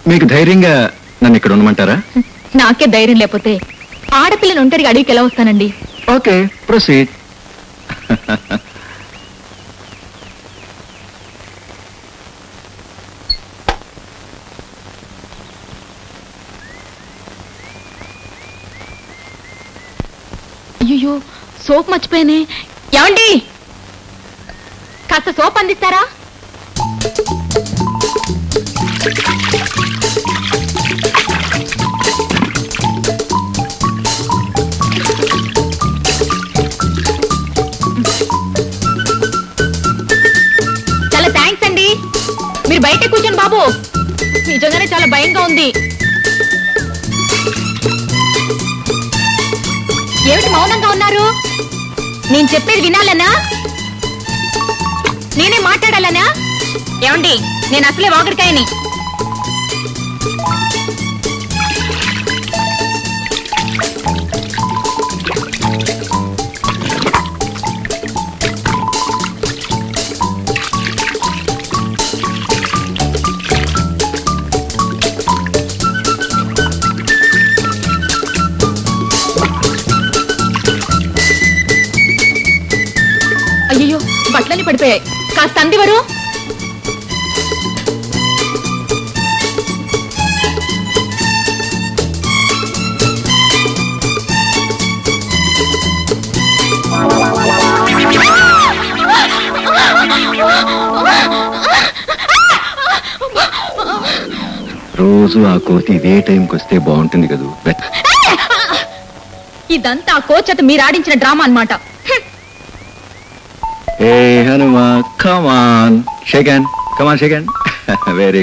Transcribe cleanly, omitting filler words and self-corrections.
మీకు ధైర్యంగా నన్ను ఇక్కడ ఉండమంటారా? నాకే ధైర్యం లేకపోతే ఆడపిల్లని ఒంటరిగా అడవికి ఎలా వస్తానండి? Okay, proceed. అయ్యో, సోప్ మర్చిపోయానే. ఏమండి, కాస్త సోప్ అందిస్తారా? చాలా థ్యాంక్స్ అండి. మీరు బయట కూర్చోండి బాబు, నిజంగానే చాలా భయంగా ఉంది. ఏమిటి మౌనంగా ఉన్నారు? నేను చెప్పేది వినాలనా? నేనే మాట్లాడాలనా? ఏమండి, నేను అసలే వాగుడికాయని. అయ్యో, బట్టలన్నీ పడిపోయాయి. కాస్త అందివరు. రోజు ఆ కోతి ఇదే టైంకి వస్తే బాగుంటుంది కదూ. ఇదంతా ఆ కోచ్ మీరు ఆడించిన డ్రామా అన్నమాట. Hey Hanuma, come on, shake hand, come on, shake hand. Very